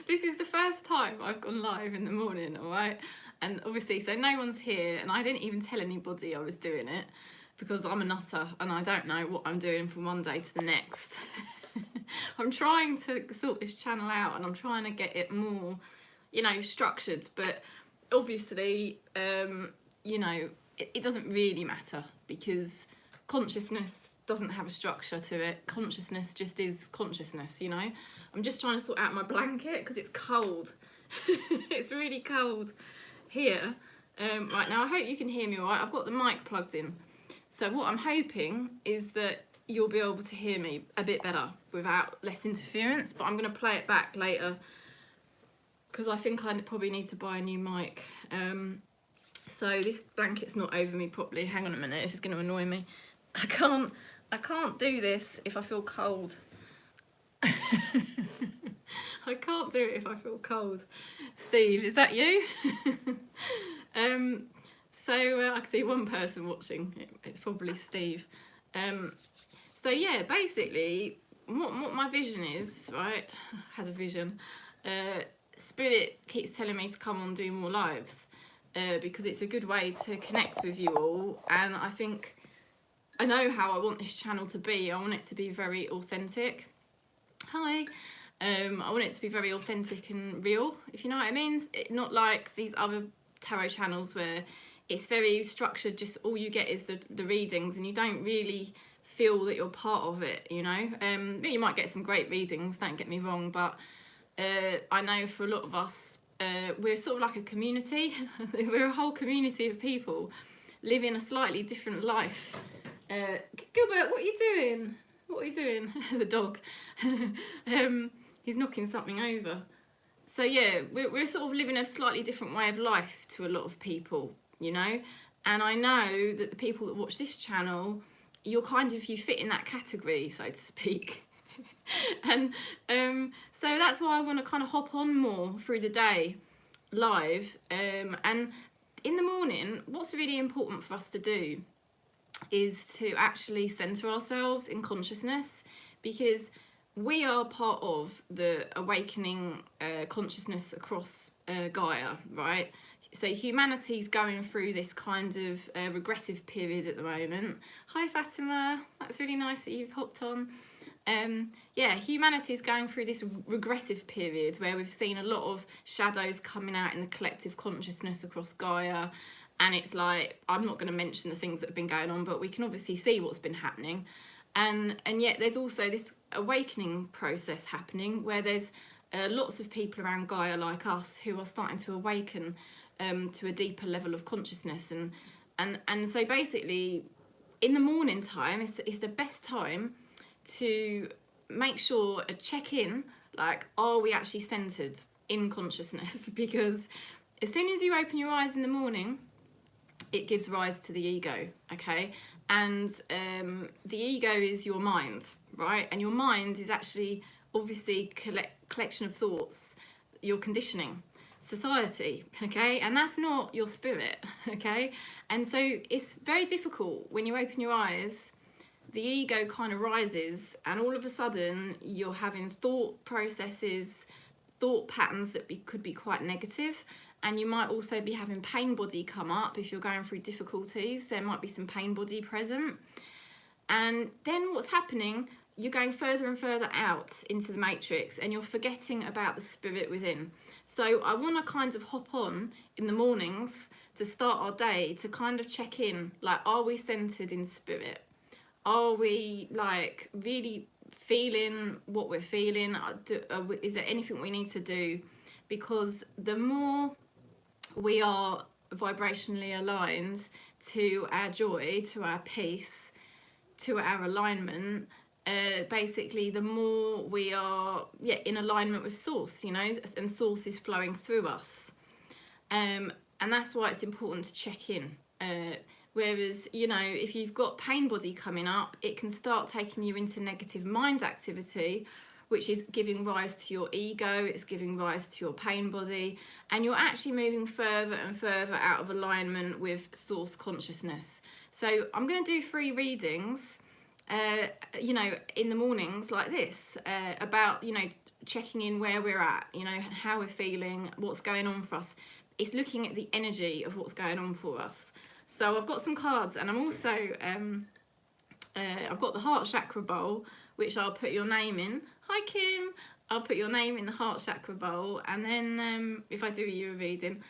This is the first time I've gone live in the morning, all right? And obviously, so no one's here, and I didn't even tell anybody I was doing it because I'm a nutter and I don't know what I'm doing from one day to the next. I'm trying to sort this channel out and I'm trying to get it more, you know, structured, but obviously, you know, it doesn't really matter because consciousness doesn't have a structure to it. Consciousness just is consciousness, you know. I'm just trying to sort out my blanket because it's cold. It's really cold here. Right now, I hope you can hear me all right. I've got the mic plugged in. So what I'm hoping is that you'll be able to hear me a bit better without less interference, but I'm going to play it back later because I think I probably need to buy a new mic. So this blanket's not over me properly. Hang on a minute, this is going to annoy me. I can't do this if I feel cold. I can't do it if I feel cold. Steve, is that you? So I can see one person watching. It's probably Steve. So yeah, basically, what my vision is, right? I had a vision. Spirit keeps telling me to come on do more lives because it's a good way to connect with you all, and I think I know how I want this channel to be. I want it to be very authentic. Hi. I want it to be very authentic and real, if you know what I mean. Not like these other tarot channels where it's very structured, just all you get is the readings and you don't really feel that you're part of it, you know. You might get some great readings, don't get me wrong, but I know for a lot of us, we're sort of like a community. We're a whole community of people living a slightly different life. Gilbert, what are you doing? What are you doing? The dog. He's knocking something over. So yeah, we're sort of living a slightly different way of life to a lot of people, you know. And I know that the people that watch this channel, you fit in that category, so to speak. And so that's why I want to kind of hop on more through the day live. And in the morning, what's really important for us to do is to actually center ourselves in consciousness, because we are part of the awakening consciousness across Gaia, right? So humanity's going through this kind of regressive period at the moment. Hi Fatima, that's really nice that you've hopped on. Yeah, humanity's going through this regressive period where we've seen a lot of shadows coming out in the collective consciousness across Gaia. And it's like, I'm not going to mention the things that have been going on, but we can obviously see what's been happening. And yet there's also this awakening process happening where there's lots of people around Gaia like us who are starting to awaken to a deeper level of consciousness. And so basically, in the morning time, it's the best time to make sure a check-in, like, are we actually centered in consciousness? Because as soon as you open your eyes in the morning, it gives rise to the ego, okay? And the ego is your mind, right? And your mind is actually obviously collection of thoughts, your conditioning, society, okay? And that's not your spirit, okay? And so it's very difficult when you open your eyes, the ego kind of rises and all of a sudden you're having thought processes, thought patterns that could be quite negative. And you might also be having pain body come up if you're going through difficulties. There might be some pain body present. And then what's happening, you're going further and further out into the matrix and you're forgetting about the spirit within. So I want to kind of hop on in the mornings to start our day to kind of check in, like, are we centered in spirit? Are we like really feeling what we're feeling? Is there anything we need to do? Because the more we are vibrationally aligned to our joy, to our peace, to our alignment, basically the more we are in alignment with source, you know, and source is flowing through us. And that's why it's important to check in. Whereas, you know, if you've got pain body coming up, it can start taking you into negative mind activity, which is giving rise to your ego, it's giving rise to your pain body, and you're actually moving further and further out of alignment with source consciousness. So I'm going to do 3 readings, you know, in the mornings like this, about, you know, checking in where we're at, you know, how we're feeling, what's going on for us. It's looking at the energy of what's going on for us. So I've got some cards, and I'm also I've got the heart chakra bowl, which I'll put your name in. Hi Kim. I'll put your name in the heart chakra bowl, and then if I do you a reading,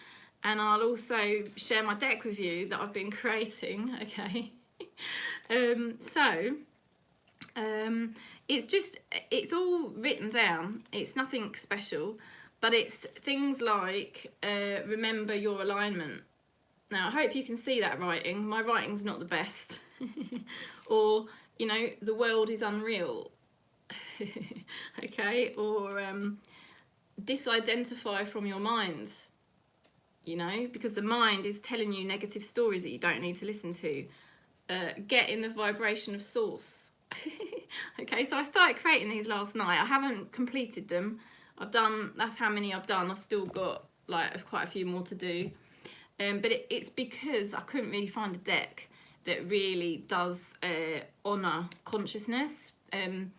and I'll also share my deck with you that I've been creating. Okay. It's all written down. It's nothing special, but it's things like remember your alignment. Now I hope you can see that writing. My writing's not the best. Or, you know, the world is unreal. Okay, or disidentify from your mind, you know, because the mind is telling you negative stories that you don't need to listen to. Get in the vibration of source. Okay, so I started creating these last night. I haven't completed them. That's how many I've done. I've still got like quite a few more to do. But it's because I couldn't really find a deck that really does honour consciousness in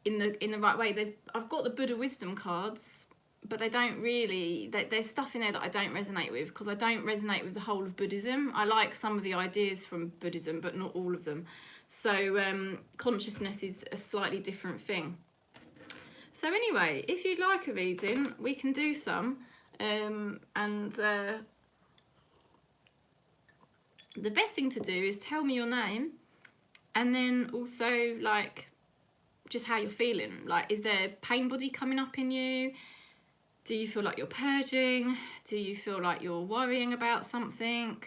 the right way. I've got the Buddha wisdom cards, but they don't really, there's stuff in there that I don't resonate with, because I don't resonate with the whole of Buddhism. I like some of the ideas from Buddhism, but not all of them. So consciousness is a slightly different thing. So anyway, if you'd like a reading, we can do some. The best thing to do is tell me your name, and then also like just how you're feeling. Like, is there pain body coming up in you? Do you feel like you're purging? Do you feel like you're worrying about something?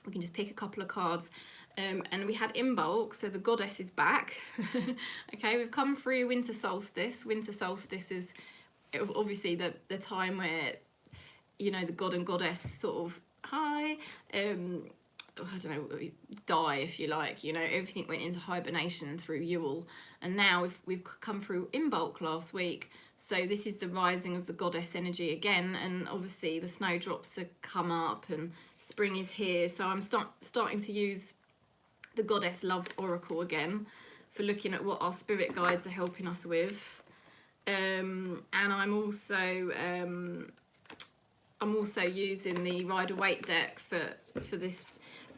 We can just pick a couple of cards. And we had in bulk, so the goddess is back. Okay, we've come through winter solstice. Winter solstice is obviously the time where, you know, the god and goddess sort of, I don't know, die, if you like. You know, everything went into hibernation through Yule, and now we've come through in bulk last week. So this is the rising of the goddess energy again, and obviously the snowdrops have come up and spring is here. So I'm starting to use the Goddess Love Oracle again for looking at what our spirit guides are helping us with. And I'm also using the Rider-Waite deck for this.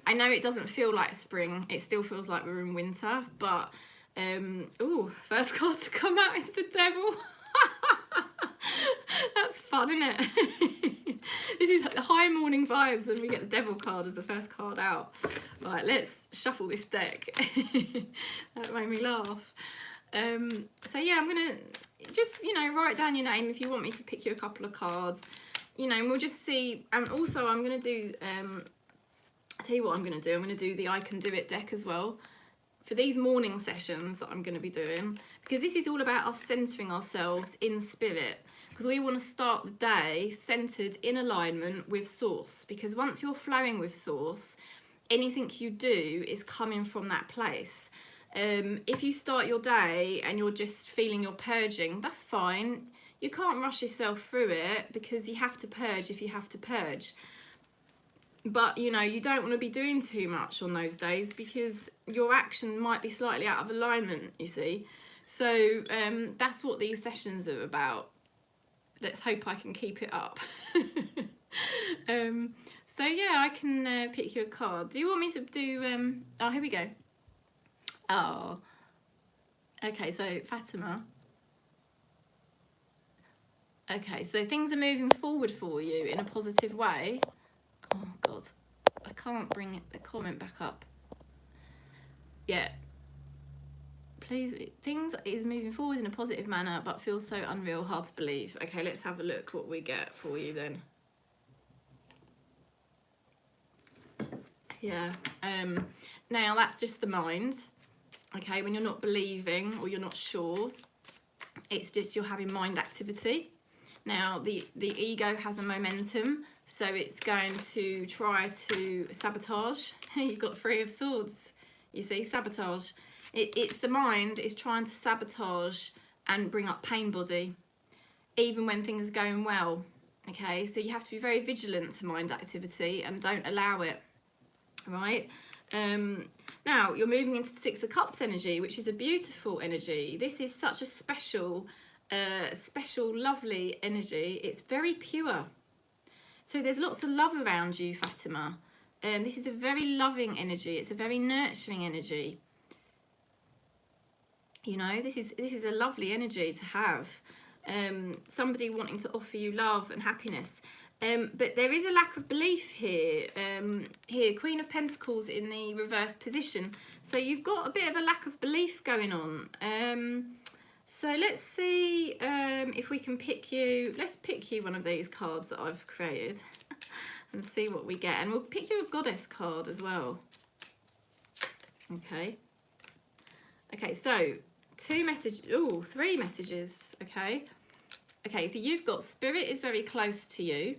I know it doesn't feel like spring, it still feels like we're in winter, but ooh, first card to come out is the Devil. That's fun, isn't it? This is the high morning vibes when we get the Devil card as the first card out. Right, let's shuffle this deck. That made me laugh. So yeah, I'm gonna just, you know, write down your name if you want me to pick you a couple of cards, you know, and we'll just see. And also I'm gonna do I'll tell you what I'm gonna do. I'm gonna do the I Can Do It deck as well for these morning sessions that I'm going to be doing, because this is all about us centering ourselves in spirit, because we want to start the day centered in alignment with source, because once you're flowing with source, anything you do is coming from that place. If you start your day and you're just feeling you're purging, that's fine. You can't rush yourself through it, because you have to purge if you have to purge. But, you know, you don't want to be doing too much on those days, because your action might be slightly out of alignment, you see. So that's what these sessions are about. Let's hope I can keep it up. So, yeah, I can pick you a card. Do you want me to do... oh, here we go. Oh. Okay, so Fatima. Okay, so things are moving forward for you in a positive way. Oh God, I can't bring the comment back up. Yeah. Please, things is moving forward in a positive manner, but feels so unreal, hard to believe. Okay, let's have a look what we get for you then. Yeah. Now that's just the mind. Okay, when you're not believing or you're not sure, it's just you're having mind activity. Now the ego has a momentum, so it's going to try to sabotage. You've got 3 of Swords, you see, sabotage. It's the mind is trying to sabotage and bring up pain body, even when things are going well. Okay, so you have to be very vigilant to mind activity and don't allow it, right? Now you're moving into 6 of Cups energy, which is a beautiful energy. This is such a special special, lovely energy. It's very pure. So there's lots of love around you, Fatima. This is a very loving energy. It's a very nurturing energy. You know, this is a lovely energy to have. Somebody wanting to offer you love and happiness. But there is a lack of belief here. Here, Queen of Pentacles in the reverse position. So you've got a bit of a lack of belief going on. So let's see if we can pick you. Let's pick you one of these cards that I've created and see what we get. And we'll pick you a goddess card as well. Okay. Okay, so three messages. Okay. Okay, so you've got Spirit is very close to you.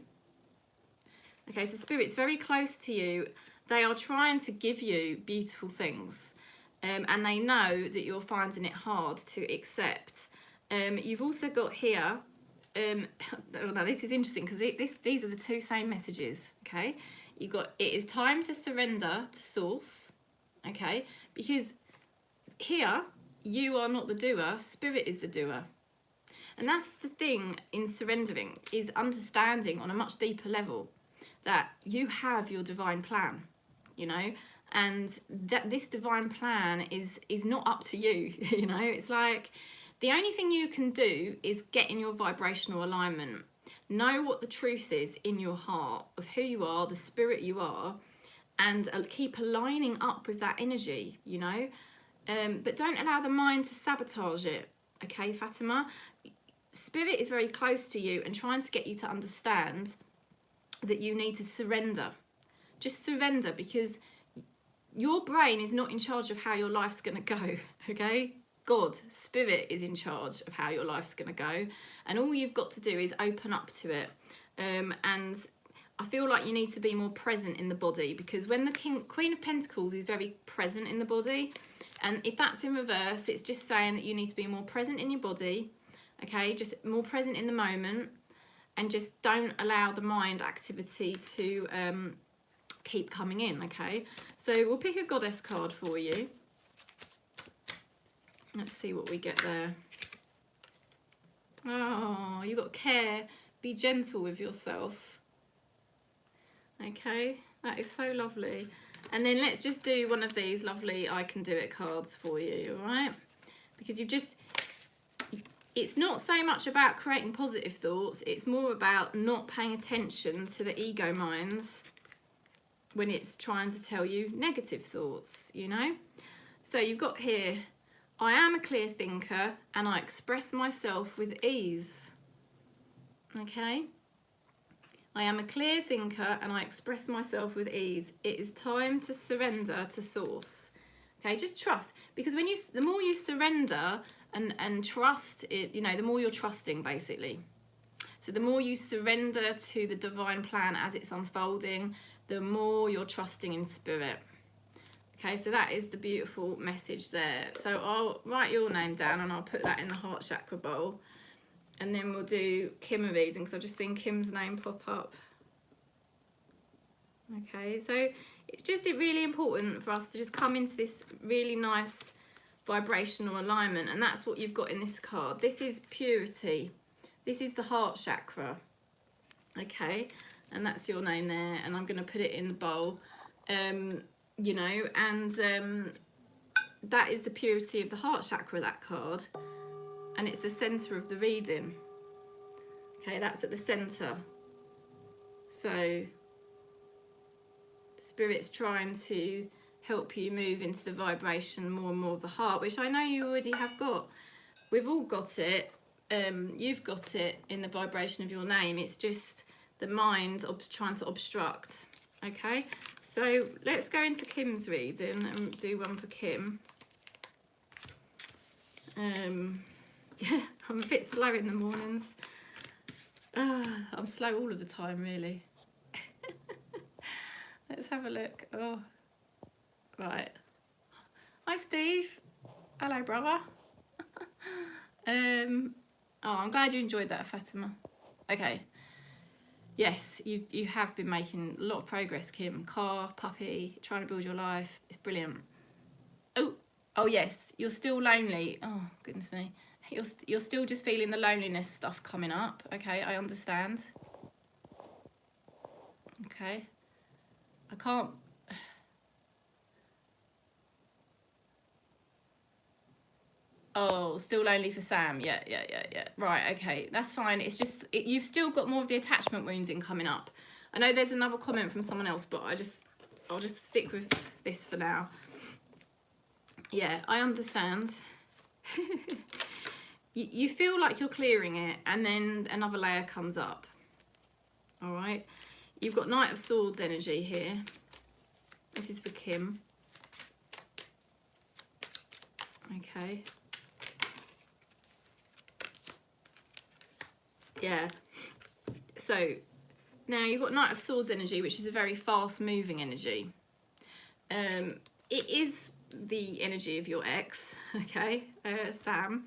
Okay, so Spirit's very close to you. They are trying to give you beautiful things. And they know that you're finding it hard to accept. You've also got here, oh no, this is interesting because these are the two same messages, okay? You've got, it is time to surrender to Source, okay? Because here, you are not the doer, Spirit is the doer. And that's the thing in surrendering, is understanding on a much deeper level that you have your divine plan, you know? And that this divine plan is not up to you, you know. It's like the only thing you can do is get in your vibrational alignment, know what the truth is in your heart of who you are, the spirit you are, and keep aligning up with that energy, you know. But don't allow the mind to sabotage it, okay, Fatima? Spirit is very close to you and trying to get you to understand that you need to surrender. Just surrender, because your brain is not in charge of how your life's going to go, okay? God, Spirit is in charge of how your life's going to go. And all you've got to do is open up to it. And I feel like you need to be more present in the body, because when the Queen of Pentacles is very present in the body, and if that's in reverse, it's just saying that you need to be more present in your body, okay? Just more present in the moment, and just don't allow the mind activity to keep coming in, okay? So we'll pick a goddess card for you. Let's see what we get there. Oh, you got care. Be gentle with yourself. Okay, that is so lovely. And then let's just do one of these lovely I can do it cards for you, all right? Because it's not so much about creating positive thoughts, it's more about not paying attention to the ego minds when it's trying to tell you negative thoughts, you know? So you've got here, I am a clear thinker and I express myself with ease. Okay? I am a clear thinker and I express myself with ease. It is time to surrender to Source. Okay, just trust. Because when the more you surrender and trust it, you know, the more you're trusting, basically. So the more you surrender to the divine plan as it's unfolding, the more you're trusting in Spirit. Okay, so that is the beautiful message there. So I'll write your name down and I'll put that in the heart chakra bowl. And then we'll do Kim a reading, because I've just seen Kim's name pop up. Okay, so it's just really important for us to just come into this really nice vibrational alignment. And that's what you've got in this card. This is purity. This is the heart chakra. Okay. And that's your name there, and I'm going to put it in the bowl, you know, and that is the purity of the heart chakra, that card, and it's the centre of the reading. Okay, that's at the centre. So Spirit's trying to help you move into the vibration more and more of the heart, which I know you already have got. We've all got it. You've got it in the vibration of your name. It's just the mind trying to obstruct. Okay, so let's go into Kim's reading and do one for Kim. Yeah, I'm a bit slow in the mornings. I'm slow all of the time, really. Let's have a look. Oh, right. Hi, Steve. Hello, brother. Oh, I'm glad you enjoyed that, Fatima. Okay. Yes, you have been making a lot of progress, Kim. Car, puppy, trying to build your life. It's brilliant. Oh yes, you're still lonely. Oh, goodness me. You're still just feeling the loneliness stuff coming up. Okay, I understand. Okay. I can't... Oh, still lonely for Sam. Yeah. Right, okay. That's fine. It's just, you've still got more of the attachment wounds in coming up. I know there's another comment from someone else, but I'll just stick with this for now. Yeah, I understand. You feel like you're clearing it, and then another layer comes up. All right. You've got Knight of Swords energy here. This is for Kim. Okay. Yeah. So now you've got Knight of Swords energy, which is a very fast moving energy. It is the energy of your ex, okay, Sam.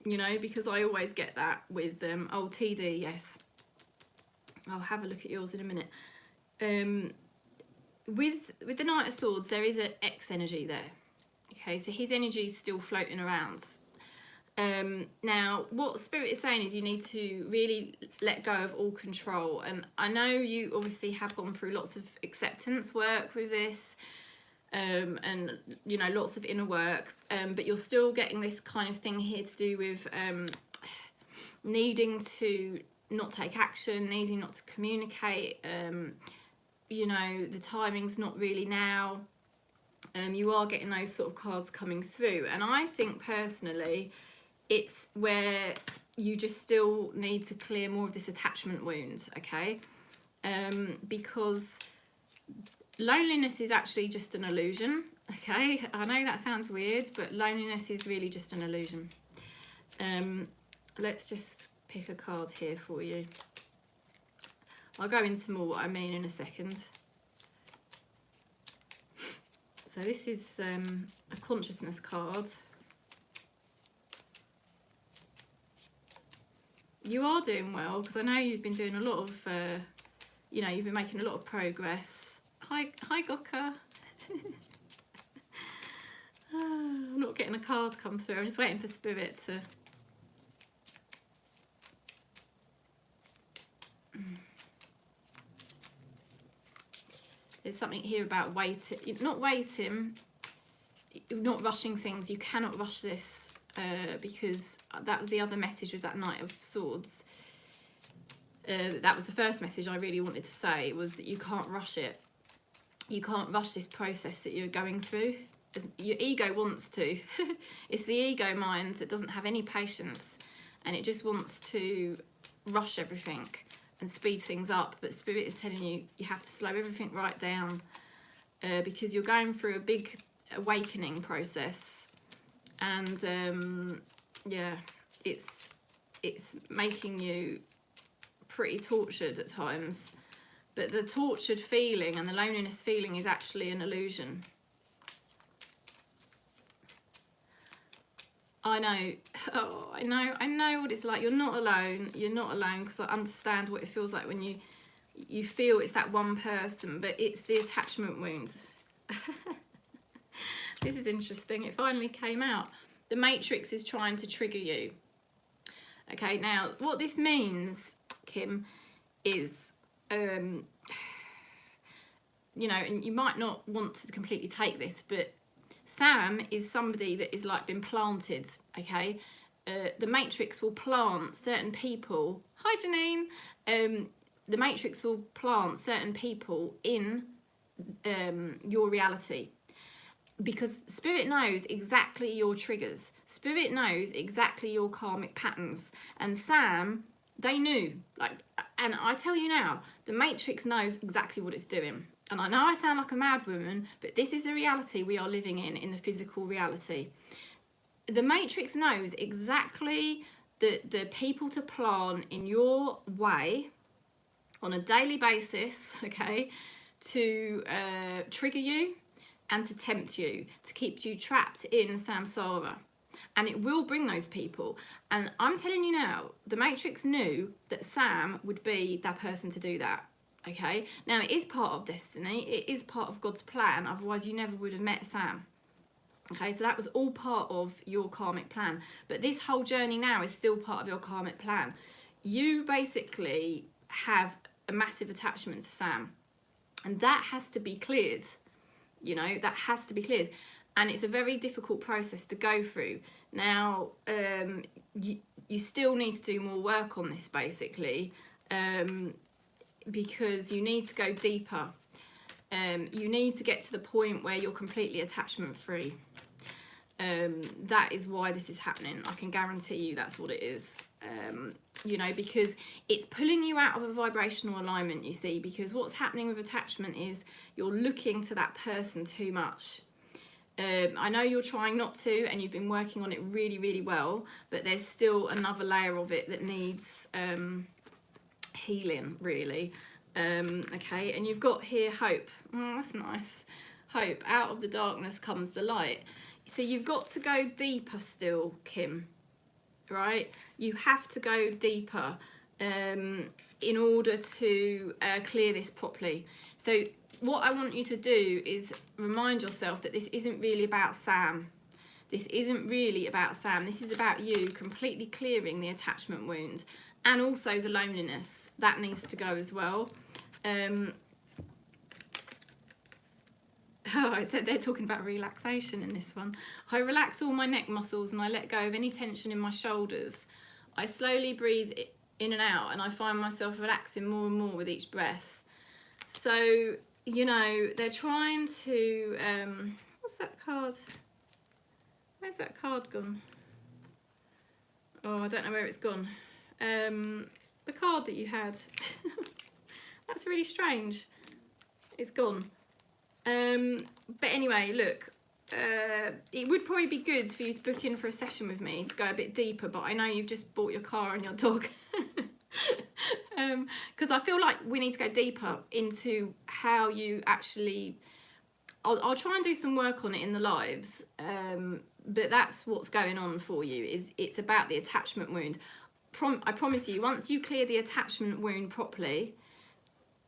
You know, because I always get that with oh, TD, yes. I'll have a look at yours in a minute. With the Knight of Swords, there is an ex energy there. Okay, so his energy is still floating around. Now, what Spirit is saying is you need to really let go of all control. And I know you obviously have gone through lots of acceptance work with this, and, you know, lots of inner work, but you're still getting this kind of thing here to do with needing to not take action, needing not to communicate. You know, the timing's not really now. You are getting those sort of cards coming through. And I think personally, it's where you just still need to clear more of this attachment wound, okay? Because loneliness is actually just an illusion, okay? I know that sounds weird, but loneliness is really just an illusion. Let's just pick a card here for you. I'll go into more what I mean in a second. So this is a consciousness card. You are doing well, because I know you've been doing a lot of, you know, you've been making a lot of progress. Hi Goka. I'm not getting a card come through. I'm just waiting for Spirit to... There's something here about waiting, not rushing things. You cannot rush this, because that was the other message with that Knight of Swords. That was the first message I really wanted to say, was that you can't rush it. You can't rush this process that you're going through. Your ego wants to. It's the ego mind that doesn't have any patience, and it just wants to rush everything and speed things up. But Spirit is telling you, you have to slow everything right down, because you're going through a big awakening process. And yeah, it's making you pretty tortured at times. But the tortured feeling and the loneliness feeling is actually an illusion. I know, oh, I know what it's like. You're not alone, because I understand what it feels like when you feel it's that one person, but it's the attachment wounds. This is interesting, it finally came out. The Matrix is trying to trigger you. Okay, now what this means, Kim, is, you know, and you might not want to completely take this, but Sam is somebody that is like been planted, okay? The Matrix will plant certain people. Hi, Janine. The Matrix will plant certain people in your reality, because Spirit knows exactly your triggers. Spirit knows exactly your karmic patterns. And Sam, they knew, like, and I tell you now, the Matrix knows exactly what it's doing. And I know I sound like a mad woman, but this is the reality we are living in the physical reality. The Matrix knows exactly the people to plant in your way on a daily basis, okay, to trigger you and to tempt you, to keep you trapped in samsara. And it will bring those people. And I'm telling you now, the Matrix knew that Sam would be that person to do that. Okay, now it is part of destiny, it is part of God's plan, otherwise you never would have met Sam. Okay, so that was all part of your karmic plan. But this whole journey now is still part of your karmic plan. You basically have a massive attachment to Sam. And that has to be cleared. You know, that has to be cleared. And it's a very difficult process to go through. Now, you still need to do more work on this, basically, because you need to go deeper. You need to get to the point where you're completely attachment free. That is why this is happening. I can guarantee you that's what it is. You know, because it's pulling you out of a vibrational alignment, you see, because what's happening with attachment is you're looking to that person too much. I know you're trying not to, and you've been working on it really, really well, but there's still another layer of it that needs healing, really. Okay, and you've got here hope. That's nice. Hope. Out of the darkness comes the light. So you've got to go deeper still, Kim, right? You have to go deeper in order to clear this properly. So what I want you to do is remind yourself that this isn't really about Sam. This isn't really about Sam. This is about you completely clearing the attachment wound and also the loneliness. That needs to go as well. Oh, they're talking about relaxation in this one. I relax all my neck muscles and I let go of any tension in my shoulders. I slowly breathe in and out and I find myself relaxing more and more with each breath. So, you know, they're trying to, what's that card? Where's that card gone? Oh, I don't know where it's gone. The card that you had. That's really strange. It's gone. But anyway, look, it would probably be good for you to book in for a session with me to go a bit deeper, but I know you've just bought your car and your dog. Because I feel like we need to go deeper into how you actually, I'll try and do some work on it in the lives, but that's what's going on for you, is it's about the attachment wound. I promise you, once you clear the attachment wound properly,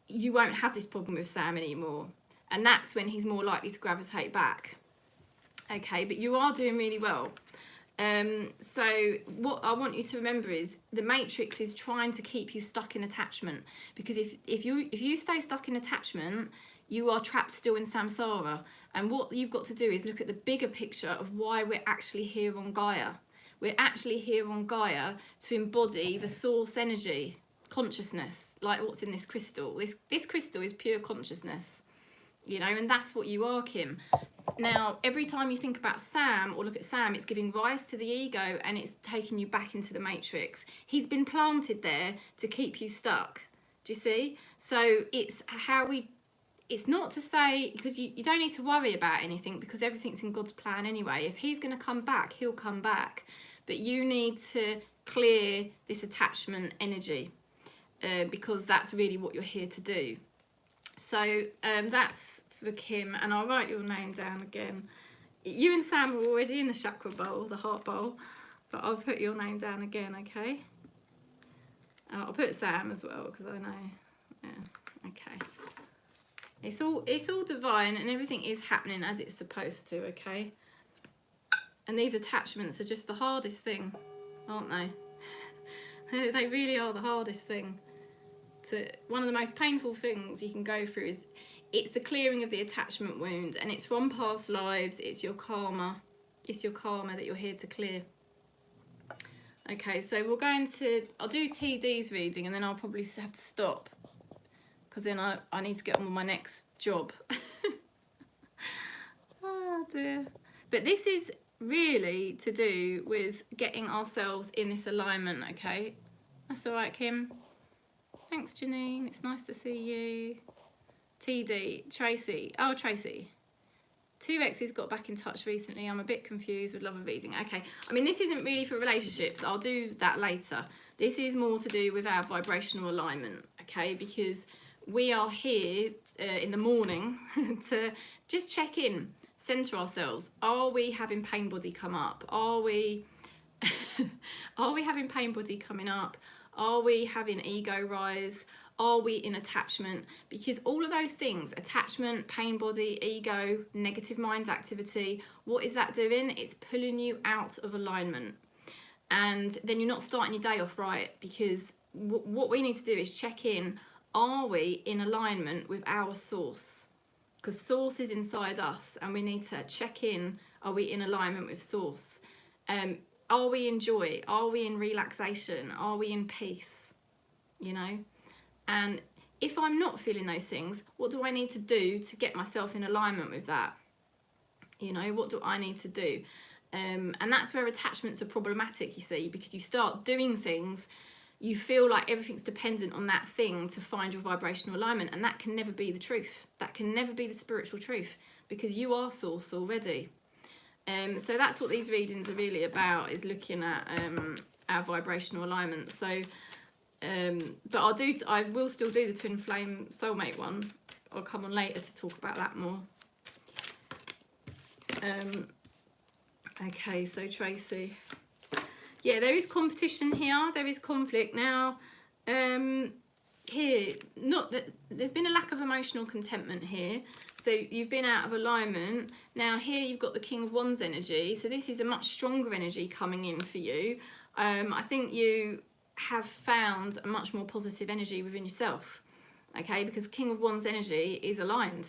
you won't have this problem with Sam anymore. And that's when he's more likely to gravitate back. Okay, but you are doing really well. So what I want you to remember is the matrix is trying to keep you stuck in attachment, because if you stay stuck in attachment, you are trapped still in samsara. And what you've got to do is look at the bigger picture of why we're actually here on Gaia. We're actually here on Gaia to embody the source energy, consciousness, like what's in this crystal. This crystal is pure consciousness, you know, and that's what you are, Kim. Now, every time you think about Sam or look at Sam, it's giving rise to the ego and it's taking you back into the matrix. He's been planted there to keep you stuck. Do you see? So it's not to say, because you don't need to worry about anything, because everything's in God's plan anyway. If he's going to come back, he'll come back. But you need to clear this attachment energy, because that's really what you're here to do. So that's for Kim, and I'll write your name down again. You and Sam are already in the chakra bowl, the heart bowl, but I'll put your name down again, okay? I'll put Sam as well, because I know. Yeah, okay. It's all divine, and everything is happening as it's supposed to, okay? And these attachments are just the hardest thing, aren't they? They really are the hardest thing. One of the most painful things you can go through is it's the clearing of the attachment wound, and it's from past lives. It's your karma. It's your karma that you're here to clear. Okay, so I'll do TD's reading, and then I'll probably have to stop, because then I need to get on with my next job. Oh dear. But this is really to do with getting ourselves in this alignment, okay? That's all right, Kim. Thanks, Janine. It's nice to see you. TD, Tracy. Oh, Tracy. 2X's got back in touch recently. I'm a bit confused, would love a reading. Okay, I mean, this isn't really for relationships. I'll do that later. This is more to do with our vibrational alignment, okay? Because we are here in the morning to just check in, center ourselves. Are we having pain body come up? Are we having pain body coming up? Are we having ego rise? Are we in attachment? Because all of those things, attachment, pain body, ego, negative mind activity, what is that doing? It's pulling you out of alignment. And then you're not starting your day off right, because what we need to do is check in, are we in alignment with our source? Because source is inside us, and we need to check in, are we in alignment with source? Are we in joy? Are we in relaxation? Are we in peace? You know? And if I'm not feeling those things, what do I need to do to get myself in alignment with that? You know, what do I need to do? And that's where attachments are problematic, you see, because you start doing things, you feel like everything's dependent on that thing to find your vibrational alignment, and that can never be the truth. That can never be the spiritual truth, because you are source already. So that's what these readings are really about, is looking at our vibrational alignment. So but I will still do the twin flame soulmate one. I'll come on later to talk about that more. Okay, so Tracy, yeah, there is competition here, there is conflict now. Here, not that there's been a lack of emotional contentment here, so you've been out of alignment. Now here you've got the King of Wands energy, so this is a much stronger energy coming in for you. I think you have found a much more positive energy within yourself, okay, because King of Wands energy is aligned.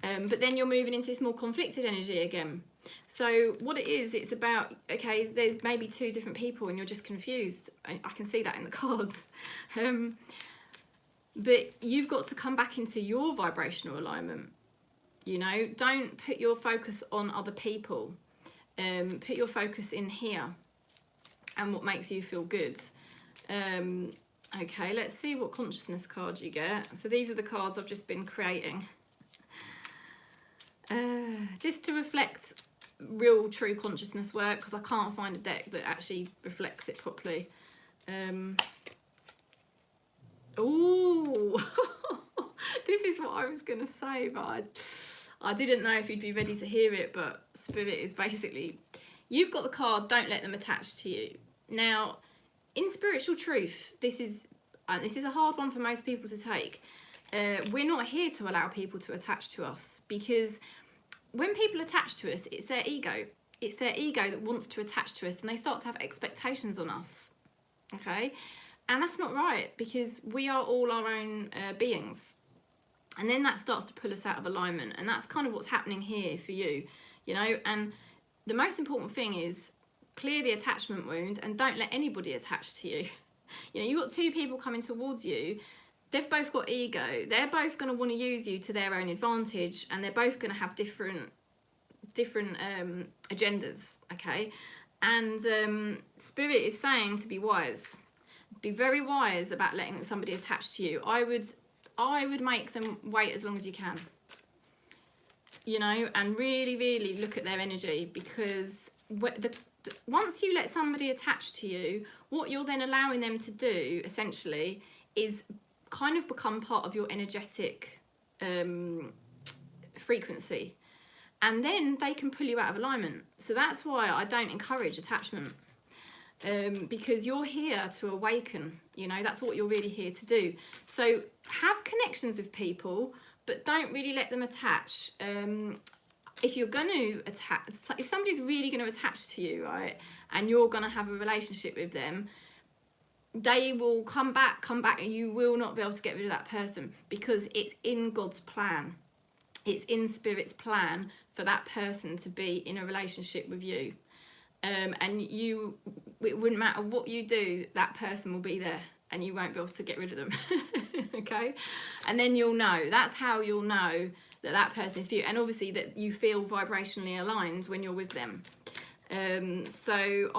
But then you're moving into this more conflicted energy again. So what it is, it's about, okay, there may be two different people and you're just confused. I can see that in the cards. But you've got to come back into your vibrational alignment. You know, don't put your focus on other people. Put your focus in here and what makes you feel good. Okay, let's see what consciousness cards you get. So these are the cards I've just been creating. Just to reflect real true consciousness work, because I can't find a deck that actually reflects it properly. Ooh, this is what I was going to say, but I didn't know if you'd be ready to hear it, but Spirit is basically, you've got the card, don't let them attach to you. Now, in spiritual truth, this is a hard one for most people to take. We're not here to allow people to attach to us, because when people attach to us, it's their ego. It's their ego that wants to attach to us, and they start to have expectations on us, okay? And that's not right, because we are all our own beings. And then that starts to pull us out of alignment, and that's kind of what's happening here for you, you know? And the most important thing is clear the attachment wound and don't let anybody attach to you. You know, you've got two people coming towards you, they've both got ego, they're both going to want to use you to their own advantage, and they're both going to have different agendas, okay? And Spirit is saying to be wise. Be very wise about letting somebody attach to you. I would make them wait as long as you can, you know, and really, really look at their energy, because once you let somebody attach to you, what you're then allowing them to do, essentially, is kind of become part of your energetic frequency. And then they can pull you out of alignment. So that's why I don't encourage attachment. Because you're here to awaken, you know, that's what you're really here to do. So have connections with people, but don't really let them attach. If you're going to attach, if somebody's really going to attach to you, right, and you're going to have a relationship with them, they will come back, and you will not be able to get rid of that person, because it's in God's plan. It's in Spirit's plan for that person to be in a relationship with you. And it wouldn't matter what you do, that person will be there, and you won't be able to get rid of them. Okay? And then you'll know. That's how you'll know that that person is for you. And obviously that you feel vibrationally aligned when you're with them. So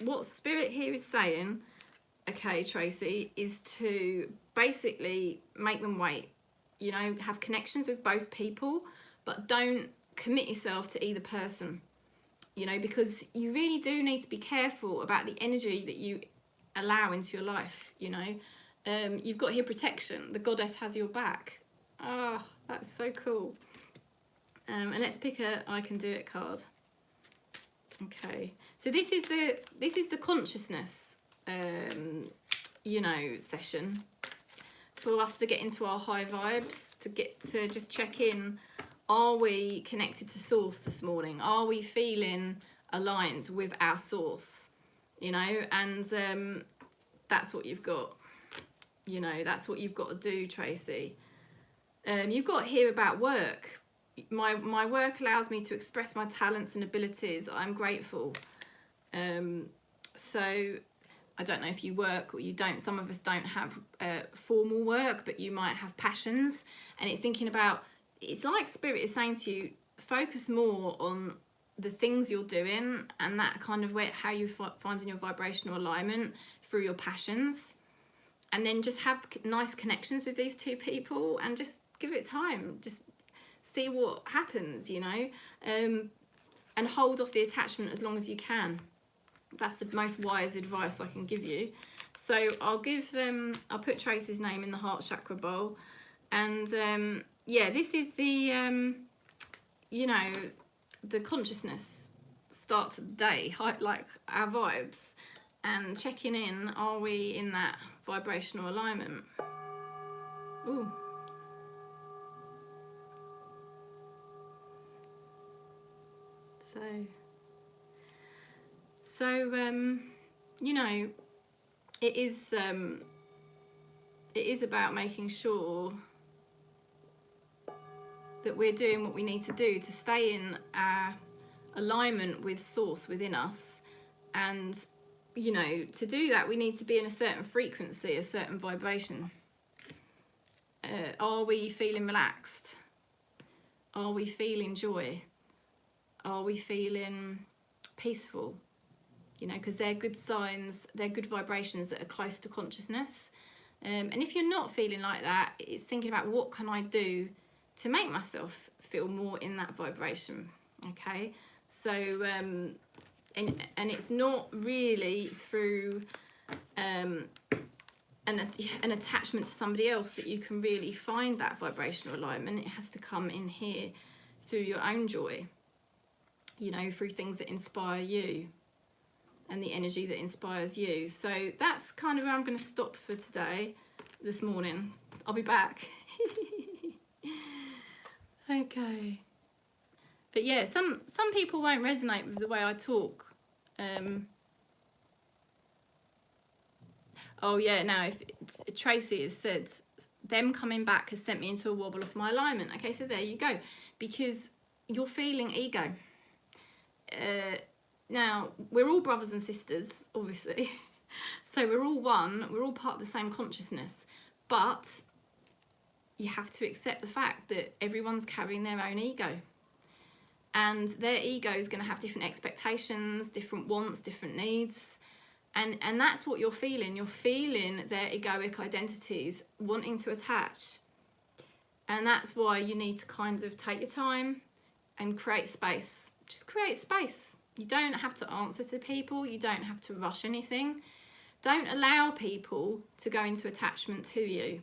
what Spirit here is saying, okay, Tracy, is to basically make them wait. You know, have connections with both people, but don't commit yourself to either person. You know, because you really do need to be careful about the energy that you allow into your life, you know. You've got here protection. The goddess has your back. Oh, that's so cool. And let's pick a I can do it card. Okay. So this is the consciousness session, for us to get into our high vibes, to get to just check in. Are we connected to source this morning? Are we feeling aligned with our source? And that's what you've got. That's what you've got to do, Tracy. You've got to hear about work. My work allows me to express my talents and abilities. I'm grateful. So I don't know if you work or you don't. Some of us don't have formal work, but you might have passions. And it's thinking about, it's like Spirit is saying to you, focus more on the things you're doing, and that kind of how you finding your vibrational alignment through your passions. And then just have nice connections with these two people and just give it time. Just see what happens, and hold off the attachment as long as you can. That's the most wise advice I can give you. So I'll put Tracy's name in the heart chakra bowl. And this is the, the consciousness start of the day, like our vibes, and checking in, are we in that vibrational alignment? Ooh. So it is about making sure that we're doing what we need to do to stay in our alignment with source within us. And to do that, we need to be in a certain frequency, a certain vibration. Are we feeling relaxed? Are we feeling joy? Are we feeling peaceful? Because they're good signs, they're good vibrations that are close to consciousness. And if you're not feeling like that, it's thinking about, what can I do to make myself feel more in that vibration? Okay, so and it's not really through an attachment to somebody else that you can really find that vibrational alignment. It has to come in here through your own joy, through things that inspire you and the energy that inspires you. So that's kind of where I'm going to stop for today, this morning. I'll be back. Okay. But yeah, some people won't resonate with the way I talk. Oh yeah, now if Tracy has said, them coming back has sent me into a wobble of my alignment. Okay, so there you go. Because you're feeling ego. Now, we're all brothers and sisters, obviously. So we're all one, we're all part of the same consciousness. But you have to accept the fact that everyone's carrying their own ego. And their ego is going to have different expectations, different wants, different needs. And that's what you're feeling. You're feeling their egoic identities wanting to attach. And that's why you need to kind of take your time and create space. Just create space. You don't have to answer to people. You don't have to rush anything. Don't allow people to go into attachment to you,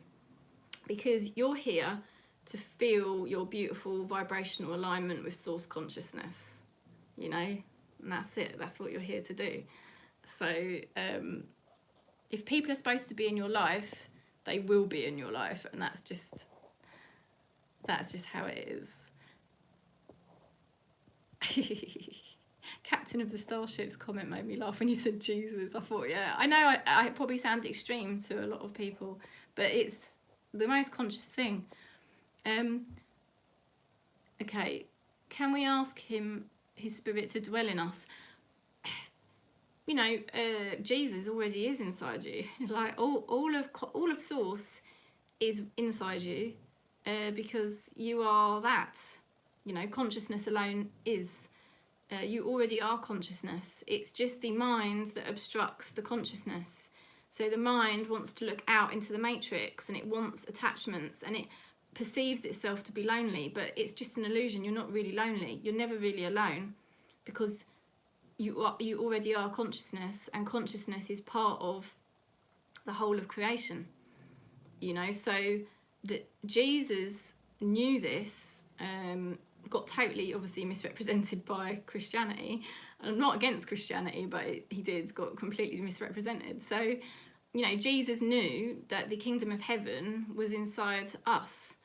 because you're here to feel your beautiful vibrational alignment with source consciousness, and that's it. That's what you're here to do. So if people are supposed to be in your life, they will be in your life, and that's just how it is. Captain of the Starships comment made me laugh when you said Jesus. I thought, yeah, I know I probably sound extreme to a lot of people, but it's the most conscious thing. Okay, can we ask him, his spirit, to dwell in us? Jesus already is inside you. Like all of source is inside you, because you are that. Consciousness alone is. You already are consciousness. It's just the mind that obstructs the consciousness. So the mind wants to look out into the matrix, and it wants attachments, and it perceives itself to be lonely, but it's just an illusion. You're not really lonely. You're never really alone, because you already are consciousness, and consciousness is part of the whole of creation. So that Jesus knew this, got totally obviously misrepresented by Christianity. And I'm not against Christianity, but he got completely misrepresented. So you know, Jesus knew that the kingdom of heaven was inside us.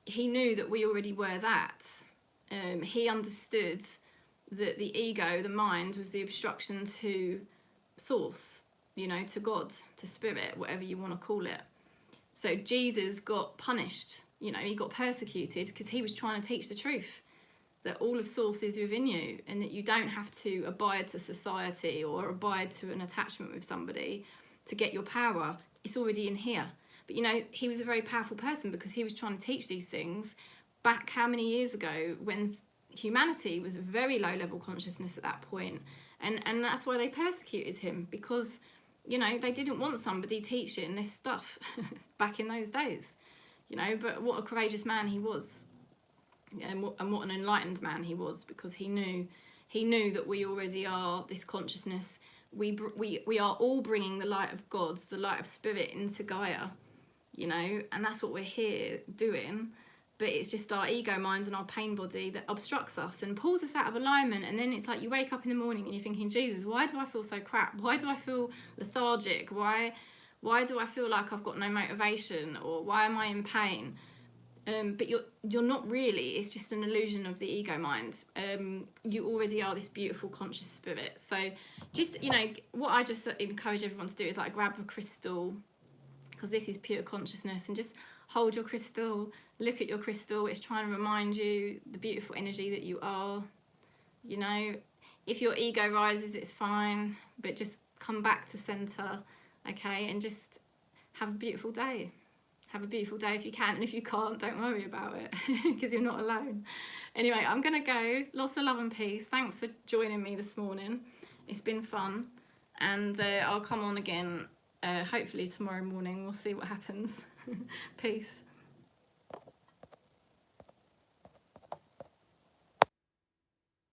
He knew that we already were that. He understood that the ego, the mind, was the obstruction to source, you know, to God, to spirit, whatever you want to call it. So Jesus got punished, you know, he got persecuted because he was trying to teach the truth, that all of source is within you, and that you don't have to abide to society or abide to an attachment with somebody to get your power. It's already in here. But, you know, he was a very powerful person because he was trying to teach these things back how many years ago, when humanity was a very low level consciousness at that point. And that's why they persecuted him, because, you know, they didn't want somebody teaching this stuff back in those days, you know. But what a courageous man he was, and what an enlightened man he was, because he knew that we already are this consciousness. We are all bringing the light of God, the light of spirit, into Gaia, you know, and that's what we're here doing. But it's just our ego mind and our pain body that obstructs us and pulls us out of alignment. And then it's like you wake up in the morning and you're thinking, Jesus, why do I feel so crap? Why do I feel lethargic? Why do I feel like I've got no motivation? Or why am I in pain? But you're not really. It's just an illusion of the ego mind. You already are this beautiful conscious spirit. So just, you know, what I just encourage everyone to do is like grab a crystal, because this is pure consciousness, and just hold your crystal, look at your crystal. It's trying to remind you the beautiful energy that you are. You know, if your ego rises, it's fine, but just come back to center, okay, and just have a beautiful day. Have a beautiful day if you can, and if you can't, don't worry about it, because you're not alone. Anyway, I'm gonna go. Lots of love and peace. Thanks for joining me this morning. It's been fun, and I'll come on again hopefully tomorrow morning. We'll see what happens. Peace.